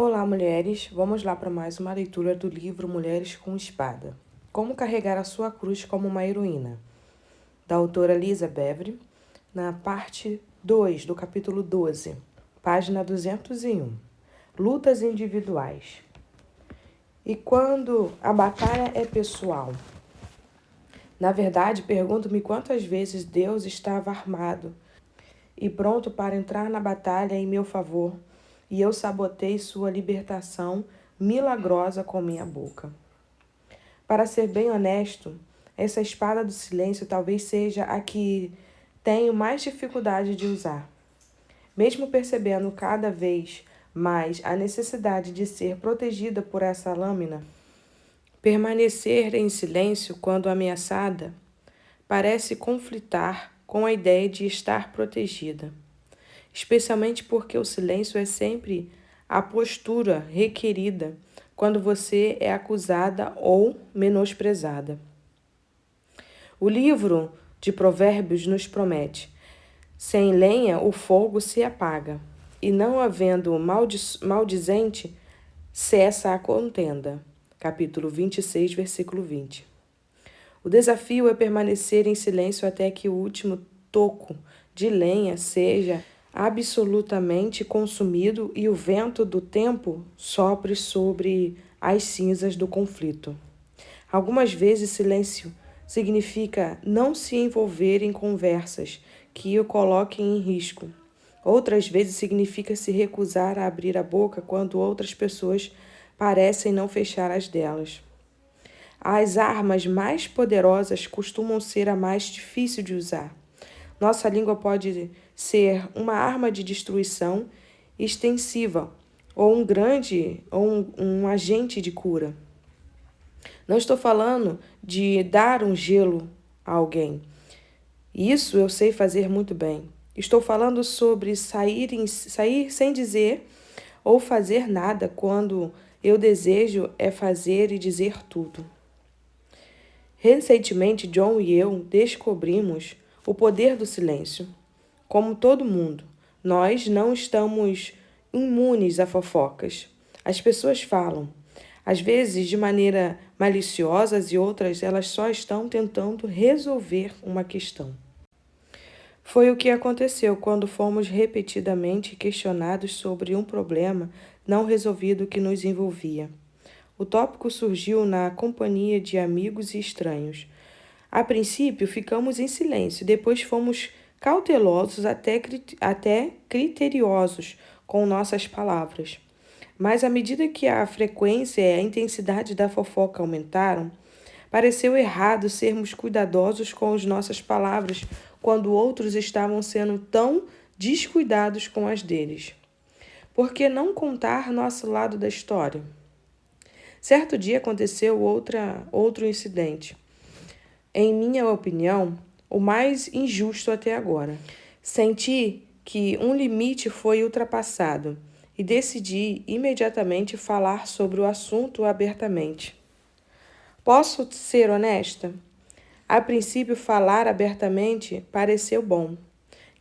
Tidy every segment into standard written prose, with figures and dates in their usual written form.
Olá, mulheres! Vamos lá para mais uma leitura do livro Mulheres com Espada. Como carregar a sua cruz como uma heroína, da autora Lisa Bevere, na parte 2 do capítulo 12, página 201. Lutas individuais. E quando a batalha é pessoal? Na verdade, pergunto-me quantas vezes Deus estava armado e pronto para entrar na batalha em meu favor, e eu sabotei sua libertação milagrosa com minha boca. Para ser bem honesto, essa espada do silêncio talvez seja a que tenho mais dificuldade de usar. Mesmo percebendo cada vez mais a necessidade de ser protegida por essa lâmina, permanecer em silêncio quando ameaçada parece conflitar com a ideia de estar protegida, especialmente porque o silêncio é sempre a postura requerida quando você é acusada ou menosprezada. O livro de Provérbios nos promete: sem lenha o fogo se apaga, e não havendo maldizente, cessa a contenda. Capítulo 26, versículo 20. O desafio é permanecer em silêncio até que o último toco de lenha seja absolutamente consumido e o vento do tempo sopre sobre as cinzas do conflito. Algumas vezes silêncio significa não se envolver em conversas que o coloquem em risco. Outras vezes significa se recusar a abrir a boca quando outras pessoas parecem não fechar as delas. As armas mais poderosas costumam ser a mais difícil de usar. Nossa língua pode ser uma arma de destruição extensiva ou um agente de cura. Não estou falando de dar um gelo a alguém. Isso eu sei fazer muito bem. Estou falando sobre sair sem dizer ou fazer nada quando eu desejo é fazer e dizer tudo. Recentemente, John e eu descobrimos o poder do silêncio. Como todo mundo, nós não estamos imunes a fofocas. As pessoas falam, às vezes de maneira maliciosa e outras elas só estão tentando resolver uma questão. Foi o que aconteceu quando fomos repetidamente questionados sobre um problema não resolvido que nos envolvia. O tópico surgiu na companhia de amigos e estranhos. A princípio, ficamos em silêncio, depois fomos cautelosos, até criteriosos com nossas palavras. Mas à medida que a frequência e a intensidade da fofoca aumentaram, pareceu errado sermos cuidadosos com as nossas palavras quando outros estavam sendo tão descuidados com as deles. Por que não contar nosso lado da história? Certo dia aconteceu outro incidente. Em minha opinião, o mais injusto até agora. Senti que um limite foi ultrapassado e decidi imediatamente falar sobre o assunto abertamente. Posso ser honesta? A princípio, falar abertamente pareceu bom.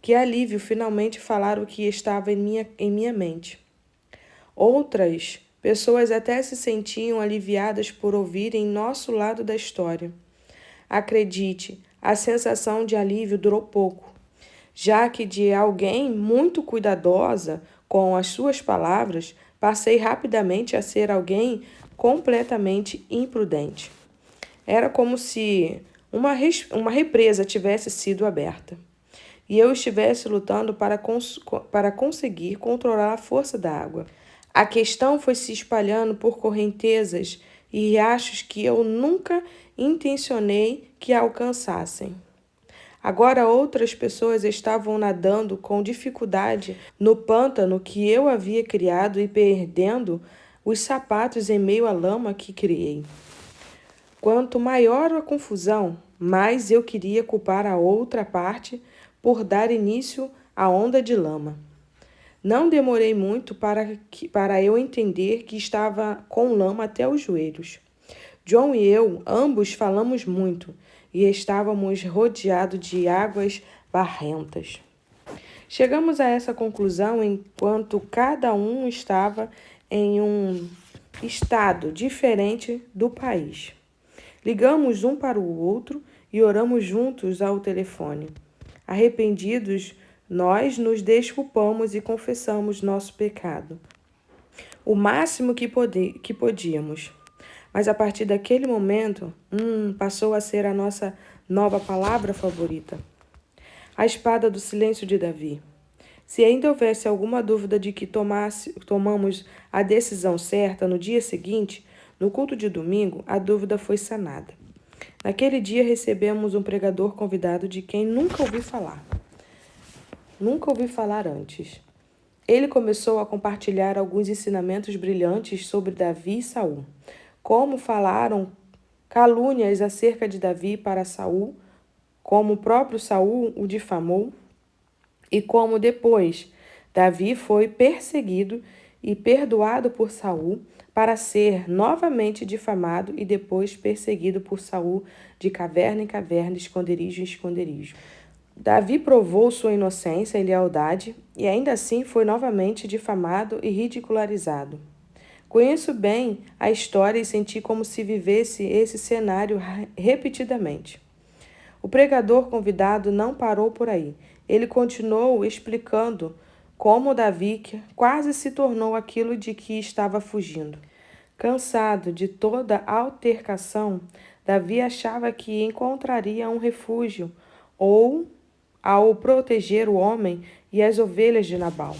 Que alívio finalmente falar o que estava em minha mente. Outras pessoas até se sentiam aliviadas por ouvirem nosso lado da história. Acredite, a sensação de alívio durou pouco, já que de alguém muito cuidadosa com as suas palavras, passei rapidamente a ser alguém completamente imprudente. Era como se uma represa tivesse sido aberta e eu estivesse lutando para conseguir controlar a força da água. A questão foi se espalhando por correntezas e riachos que eu nunca intencionei que alcançassem. Agora outras pessoas estavam nadando com dificuldade no pântano que eu havia criado e perdendo os sapatos em meio à lama que criei. Quanto maior a confusão, mais eu queria culpar a outra parte por dar início à onda de lama. Não demorei muito para eu entender que estava com lama até os joelhos. John e eu, ambos falamos muito e estávamos rodeados de águas barrentas. Chegamos a essa conclusão enquanto cada um estava em um estado diferente do país. Ligamos um para o outro e oramos juntos ao telefone. Arrependidos, nós nos desculpamos e confessamos nosso pecado, o máximo que podíamos. Mas a partir daquele momento, passou a ser a nossa nova palavra favorita. A espada do silêncio de Davi. Se ainda houvesse alguma dúvida de que tomamos a decisão certa no dia seguinte, no culto de domingo, a dúvida foi sanada. Naquele dia recebemos um pregador convidado de quem nunca ouvi falar. Nunca ouvi falar antes. Ele começou a compartilhar alguns ensinamentos brilhantes sobre Davi e Saul. Como falaram calúnias acerca de Davi para Saul, como o próprio Saul o difamou, e como depois Davi foi perseguido e perdoado por Saul para ser novamente difamado e depois perseguido por Saul de caverna em caverna, esconderijo em esconderijo. Davi provou sua inocência e lealdade e ainda assim foi novamente difamado e ridicularizado. Conheço bem a história e senti como se vivesse esse cenário repetidamente. O pregador convidado não parou por aí. Ele continuou explicando como Davi quase se tornou aquilo de que estava fugindo. Cansado de toda altercação, Davi achava que encontraria um refúgio ou ao proteger o homem e as ovelhas de Nabal.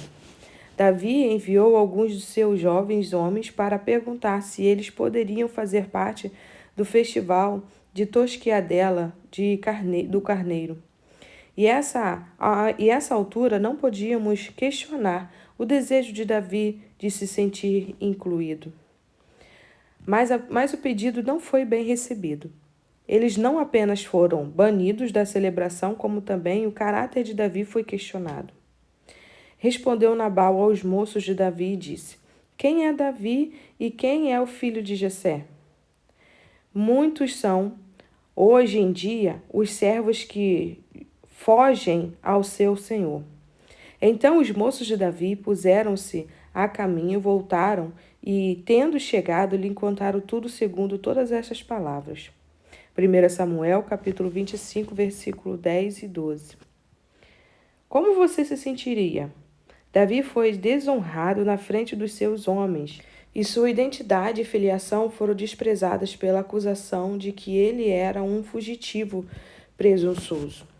Davi enviou alguns de seus jovens homens para perguntar se eles poderiam fazer parte do festival de tosquiadela do carneiro. E essa altura não podíamos questionar o desejo de Davi de se sentir incluído. Mas o pedido não foi bem recebido. Eles não apenas foram banidos da celebração, como também o caráter de Davi foi questionado. Respondeu Nabal aos moços de Davi e disse: Quem é Davi e quem é o filho de Jessé? Muitos são, hoje em dia, os servos que fogem ao seu senhor. Então os moços de Davi puseram-se a caminho, voltaram e, tendo chegado, lhe contaram tudo segundo todas estas palavras. 1 Samuel, capítulo 25, versículo 10 e 12. Como você se sentiria? Davi foi desonrado na frente dos seus homens, e sua identidade e filiação foram desprezadas pela acusação de que ele era um fugitivo presunçoso.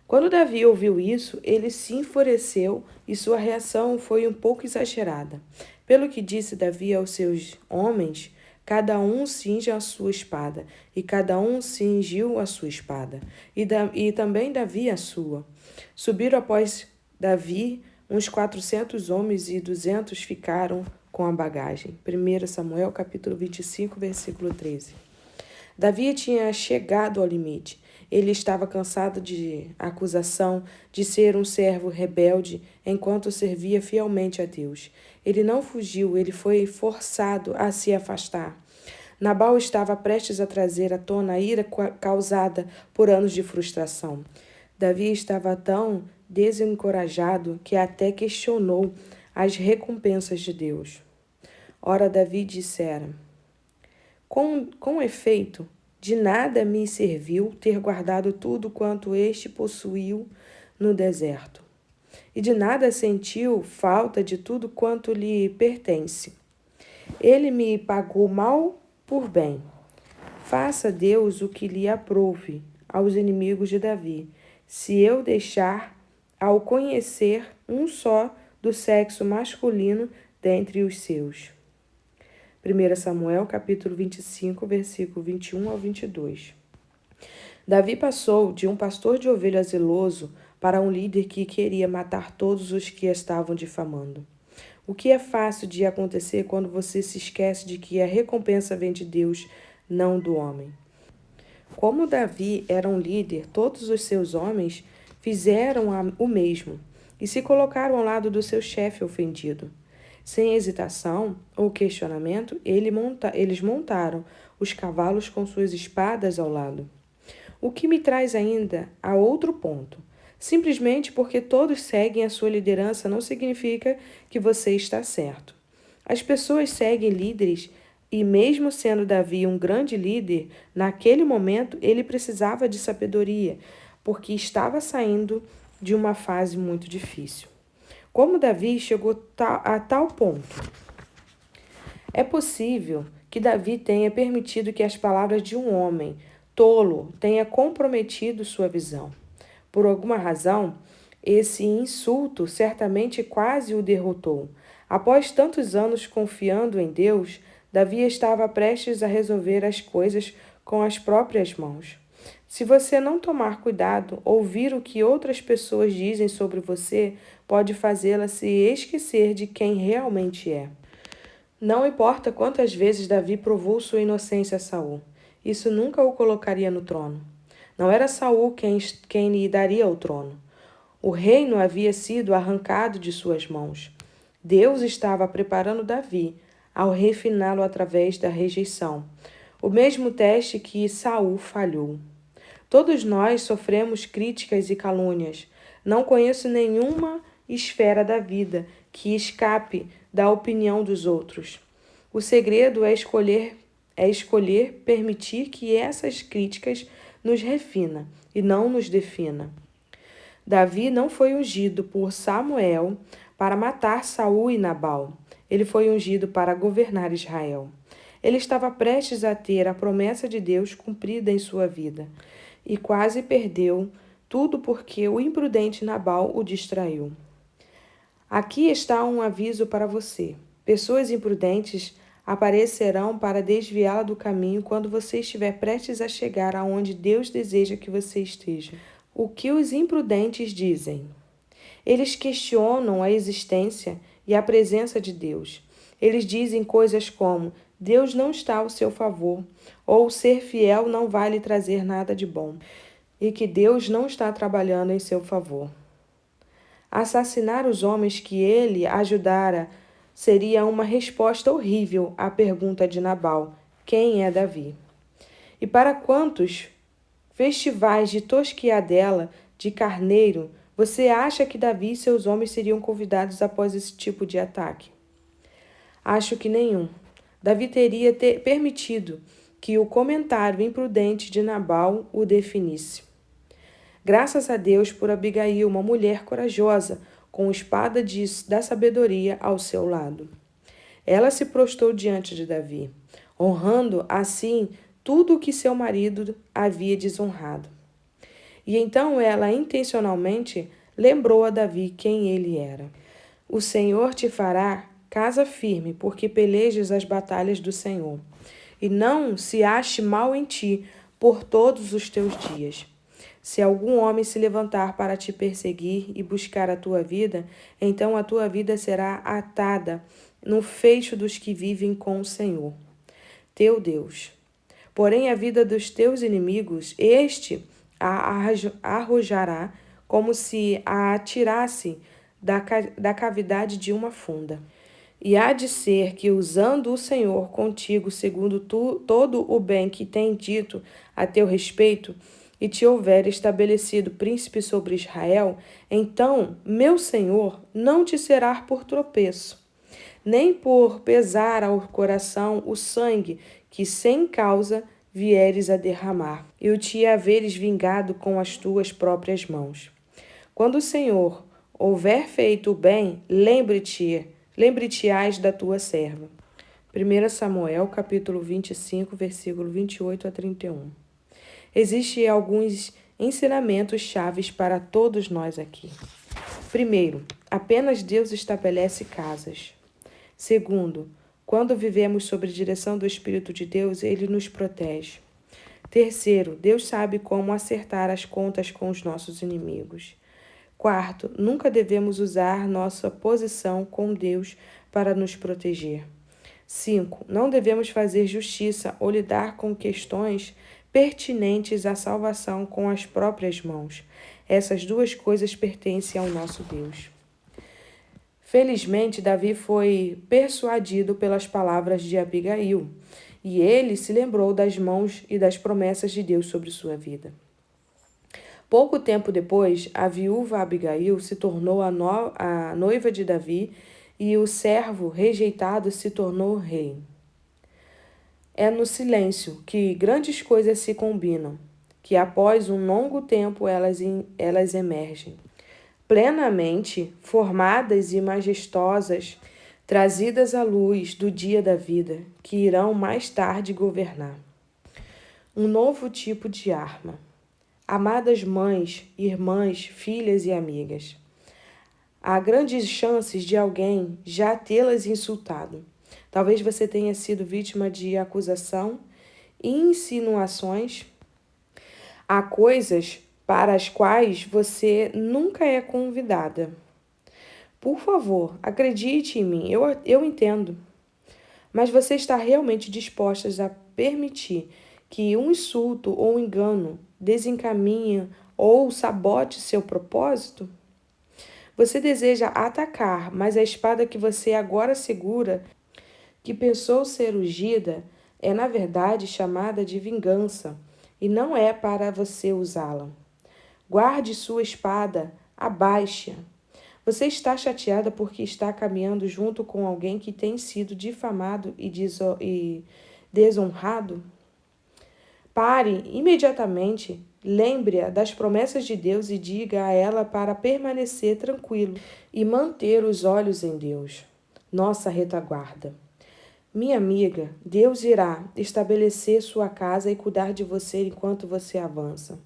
Quando Davi ouviu isso, ele se enfureceu e sua reação foi um pouco exagerada. Pelo que disse Davi aos seus homens, cada um cinge a sua espada, e cada um cingiu a sua espada, e também Davi a sua. Subiram após Davi uns 400 homens e 200 ficaram com a bagagem. 1 Samuel, capítulo 25, versículo 13. Davi tinha chegado ao limite. Ele estava cansado de acusação de ser um servo rebelde enquanto servia fielmente a Deus. Ele não fugiu, ele foi forçado a se afastar. Nabal estava prestes a trazer à tona a ira causada por anos de frustração. Davi estava tão desencorajado que até questionou as recompensas de Deus. Ora, Davi dissera: Com efeito, de nada me serviu ter guardado tudo quanto este possuiu no deserto, e de nada sentiu falta de tudo quanto lhe pertence. Ele me pagou mal por bem. Faça Deus o que lhe aprouve aos inimigos de Davi, se eu deixar ao conhecer um só do sexo masculino dentre os seus. 1 Samuel, capítulo 25, versículo 21 ao 22. Davi passou de um pastor de ovelhas zeloso para um líder que queria matar todos os que estavam difamando. O que é fácil de acontecer quando você se esquece de que a recompensa vem de Deus, não do homem. Como Davi era um líder, todos os seus homens fizeram o mesmo e se colocaram ao lado do seu chefe ofendido. Sem hesitação ou questionamento, eles montaram os cavalos com suas espadas ao lado. O que me traz ainda a outro ponto. Simplesmente porque todos seguem a sua liderança não significa que você está certo. As pessoas seguem líderes e, mesmo sendo Davi um grande líder, naquele momento ele precisava de sabedoria, porque estava saindo de uma fase muito difícil. Como Davi chegou a tal ponto? É possível que Davi tenha permitido que as palavras de um homem tolo tenha comprometido sua visão. Por alguma razão, esse insulto certamente quase o derrotou. Após tantos anos confiando em Deus, Davi estava prestes a resolver as coisas com as próprias mãos. Se você não tomar cuidado, ouvir o que outras pessoas dizem sobre você pode fazê-la se esquecer de quem realmente é. Não importa quantas vezes Davi provou sua inocência a Saul, isso nunca o colocaria no trono. Não era Saul quem lhe daria o trono. O reino havia sido arrancado de suas mãos. Deus estava preparando Davi ao refiná-lo através da rejeição, o mesmo teste que Saul falhou. Todos nós sofremos críticas e calúnias. Não conheço nenhuma esfera da vida que escape da opinião dos outros. O segredo é escolher permitir que essas críticas nos refina e não nos defina. Davi não foi ungido por Samuel para matar Saul e Nabal. Ele foi ungido para governar Israel. Ele estava prestes a ter a promessa de Deus cumprida em sua vida e quase perdeu tudo porque o imprudente Nabal o distraiu. Aqui está um aviso para você. Pessoas imprudentes aparecerão para desviá-la do caminho quando você estiver prestes a chegar aonde Deus deseja que você esteja. O que os imprudentes dizem? Eles questionam a existência e a presença de Deus. Eles dizem coisas como: Deus não está ao seu favor, ou ser fiel não vai lhe trazer nada de bom, e que Deus não está trabalhando em seu favor. Assassinar os homens que ele ajudara seria uma resposta horrível à pergunta de Nabal: quem é Davi? E para quantos festivais de tosquiadela, de carneiro, você acha que Davi e seus homens seriam convidados após esse tipo de ataque? Acho que nenhum. Davi teria permitido que o comentário imprudente de Nabal o definisse. Graças a Deus por Abigail, uma mulher corajosa, com espada da sabedoria ao seu lado. Ela se prostrou diante de Davi, honrando assim tudo o que seu marido havia desonrado. E então ela intencionalmente lembrou a Davi quem ele era. O Senhor te fará casa firme, porque pelejas as batalhas do Senhor. E não se ache mal em ti por todos os teus dias. Se algum homem se levantar para te perseguir e buscar a tua vida, então a tua vida será atada no fecho dos que vivem com o Senhor, teu Deus. Porém, a vida dos teus inimigos, este a arrojará como se a atirasse da cavidade de uma funda. E há de ser que, usando o Senhor contigo, segundo todo o bem que tem dito a teu respeito, e te houver estabelecido príncipe sobre Israel, então, meu Senhor, não te será por tropeço, nem por pesar ao coração o sangue que sem causa vieres a derramar, e o te haveres vingado com as tuas próprias mãos. Quando o Senhor houver feito o bem, lembre-te-ás da tua serva. 1 Samuel, capítulo 25, versículo 28 a 31. Existem alguns ensinamentos chaves para todos nós aqui. Primeiro, apenas Deus estabelece casas. Segundo, quando vivemos sob a direção do Espírito de Deus, Ele nos protege. Terceiro, Deus sabe como acertar as contas com os nossos inimigos. Quarto, nunca devemos usar nossa posição com Deus para nos proteger. 5. Não devemos fazer justiça ou lidar com questões pertinentes à salvação com as próprias mãos. Essas duas coisas pertencem ao nosso Deus. Felizmente, Davi foi persuadido pelas palavras de Abigail, e ele se lembrou das mãos e das promessas de Deus sobre sua vida. Pouco tempo depois, a viúva Abigail se tornou a noiva de Davi e o servo rejeitado se tornou rei. É no silêncio que grandes coisas se combinam, que após um longo tempo elas emergem, plenamente formadas e majestosas, trazidas à luz do dia da vida, que irão mais tarde governar. Um novo tipo de arma. Amadas mães, irmãs, filhas e amigas, há grandes chances de alguém já tê-las insultado. Talvez você tenha sido vítima de acusação e insinuações. Há coisas para as quais você nunca é convidada. Por favor, acredite em mim, eu entendo. Mas você está realmente disposta a permitir que um insulto ou um engano desencaminhe ou sabote seu propósito? Você deseja atacar, mas a espada que você agora segura, que pensou ser ungida, é na verdade chamada de vingança, e não é para você usá-la. Guarde sua espada, abaixe-a. Você está chateada porque está caminhando junto com alguém que tem sido difamado e desonrado? Pare imediatamente, lembre-a das promessas de Deus e diga a ela para permanecer tranquilo e manter os olhos em Deus, nossa retaguarda. Minha amiga, Deus irá estabelecer sua casa e cuidar de você enquanto você avança.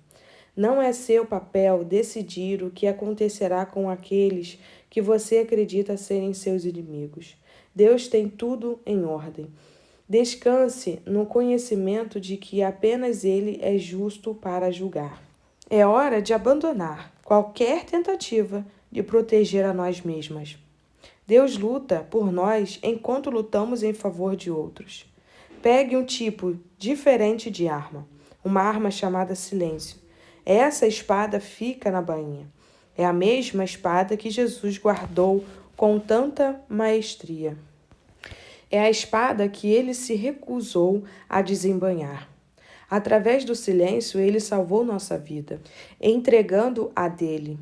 Não é seu papel decidir o que acontecerá com aqueles que você acredita serem seus inimigos. Deus tem tudo em ordem. Descanse no conhecimento de que apenas Ele é justo para julgar. É hora de abandonar qualquer tentativa de proteger a nós mesmas. Deus luta por nós enquanto lutamos em favor de outros. Pegue um tipo diferente de arma, uma arma chamada silêncio. Essa espada fica na bainha. É a mesma espada que Jesus guardou com tanta maestria. É a espada que ele se recusou a desembainhar. Através do silêncio, ele salvou nossa vida, entregando a dele.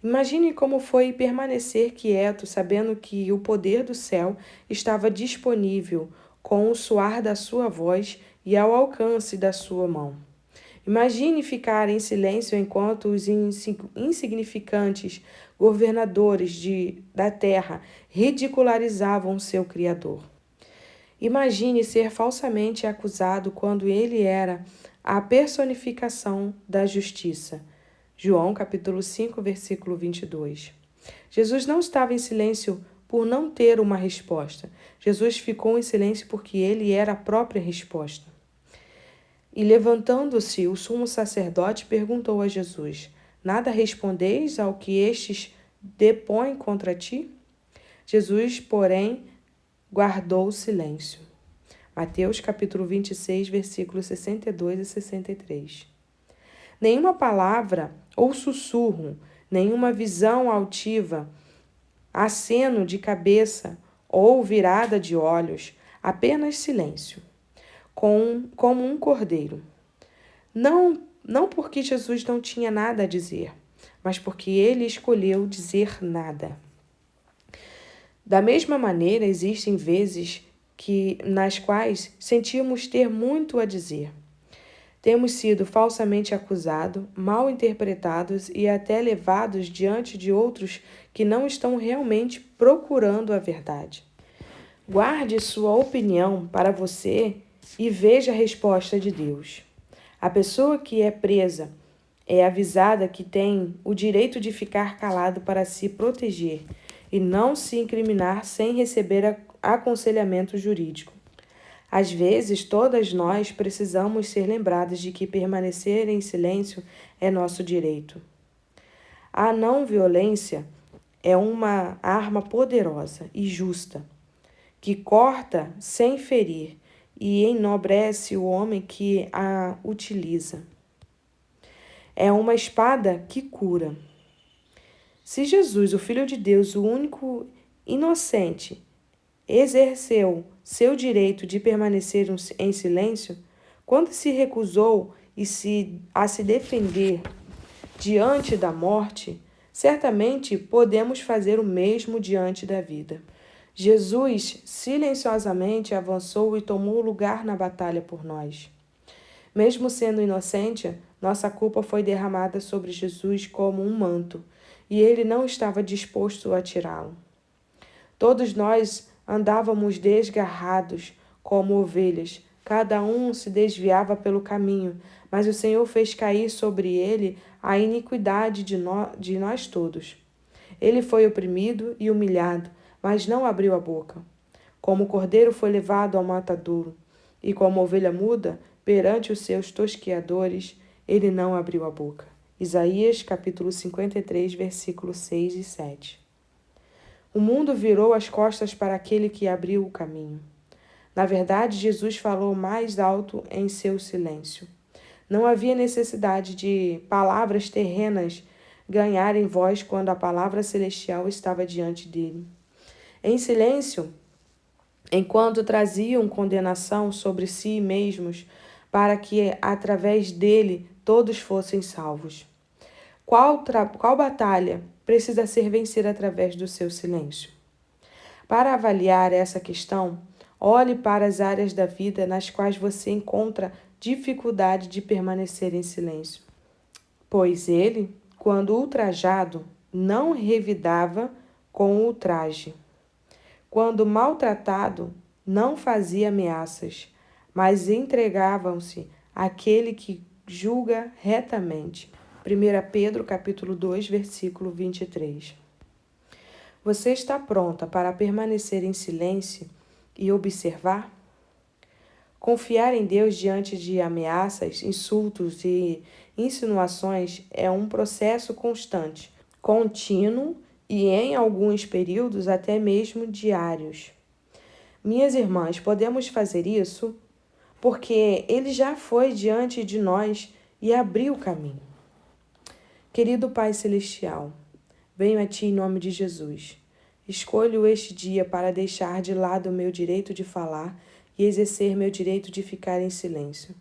Imagine como foi permanecer quieto, sabendo que o poder do céu estava disponível com o soar da sua voz e ao alcance da sua mão. Imagine ficar em silêncio enquanto os insignificantes governadores da terra ridicularizavam seu Criador. Imagine ser falsamente acusado quando ele era a personificação da justiça. João capítulo 5, versículo 22. Jesus não estava em silêncio por não ter uma resposta. Jesus ficou em silêncio porque ele era a própria resposta. E levantando-se, o sumo sacerdote perguntou a Jesus: Nada respondeis ao que estes depõem contra ti? Jesus, porém, guardou silêncio. Mateus capítulo 26, versículos 62 e 63. Nenhuma palavra ou sussurro, nenhuma visão altiva, aceno de cabeça ou virada de olhos, apenas silêncio, como um cordeiro. Não porque Jesus não tinha nada a dizer, mas porque ele escolheu dizer nada. Da mesma maneira, existem vezes nas quais sentimos ter muito a dizer. Temos sido falsamente acusados, mal interpretados e até levados diante de outros que não estão realmente procurando a verdade. Guarde sua opinião para você e veja a resposta de Deus. A pessoa que é presa é avisada que tem o direito de ficar calado para se proteger e não se incriminar sem receber aconselhamento jurídico. Às vezes, todas nós precisamos ser lembradas de que permanecer em silêncio é nosso direito. A não-violência é uma arma poderosa e justa, que corta sem ferir e enobrece o homem que a utiliza. É uma espada que cura. Se Jesus, o Filho de Deus, o único inocente, exerceu seu direito de permanecer em silêncio, quando se recusou a se defender diante da morte, certamente podemos fazer o mesmo diante da vida. Jesus silenciosamente avançou e tomou lugar na batalha por nós. Mesmo sendo inocente, nossa culpa foi derramada sobre Jesus como um manto, e ele não estava disposto a tirá-lo. Todos nós andávamos desgarrados como ovelhas, cada um se desviava pelo caminho, mas o Senhor fez cair sobre ele a iniquidade de nós todos. Ele foi oprimido e humilhado, mas não abriu a boca. Como o cordeiro foi levado ao matadouro, e como ovelha muda perante os seus tosqueadores, ele não abriu a boca. Isaías capítulo 53, versículos 6 e 7. O mundo virou as costas para aquele que abriu o caminho. Na verdade, Jesus falou mais alto em seu silêncio. Não havia necessidade de palavras terrenas ganharem voz quando a palavra celestial estava diante dele. Em silêncio, enquanto traziam condenação sobre si mesmos, para que, através dele, todos fossem salvos. Qual batalha precisa ser vencida através do seu silêncio? Para avaliar essa questão, olhe para as áreas da vida nas quais você encontra dificuldade de permanecer em silêncio. Pois ele, quando ultrajado, não revidava com ultraje. Quando maltratado, não fazia ameaças, mas entregavam-se àquele que julga retamente. 1 Pedro capítulo 2, versículo 23. Você está pronta para permanecer em silêncio e observar? Confiar em Deus diante de ameaças, insultos e insinuações é um processo constante, contínuo e, em alguns períodos, até mesmo diários. Minhas irmãs, podemos fazer isso porque Ele já foi diante de nós e abriu o caminho. Querido Pai Celestial, venho a Ti em nome de Jesus. Escolho este dia para deixar de lado o meu direito de falar e exercer meu direito de ficar em silêncio.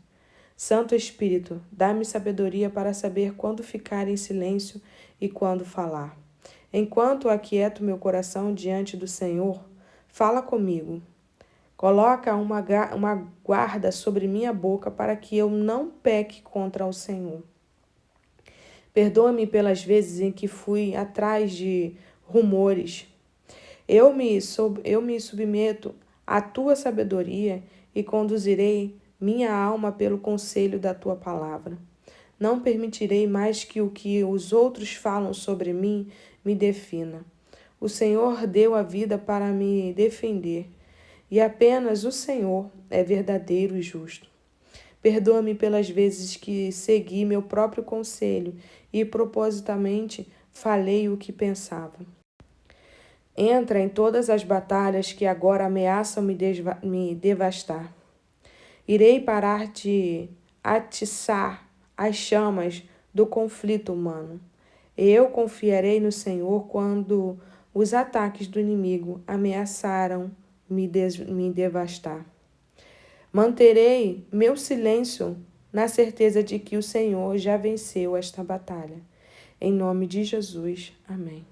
Santo Espírito, dá-me sabedoria para saber quando ficar em silêncio e quando falar. Enquanto aquieto meu coração diante do Senhor, fala comigo. Coloca uma guarda sobre minha boca para que eu não peque contra o Senhor. Perdoa-me pelas vezes em que fui atrás de rumores. Eu me submeto à tua sabedoria e conduzirei minha alma pelo conselho da tua palavra. Não permitirei mais que o que os outros falam sobre mim me defina. O Senhor deu a vida para me defender, e apenas o Senhor é verdadeiro e justo. Perdoa-me pelas vezes que segui meu próprio conselho e propositamente falei o que pensava. Entra em todas as batalhas que agora ameaçam me devastar. Irei parar de atiçar as chamas do conflito humano. Eu confiarei no Senhor quando os ataques do inimigo ameaçaram me devastar. Manterei meu silêncio na certeza de que o Senhor já venceu esta batalha. Em nome de Jesus. Amém.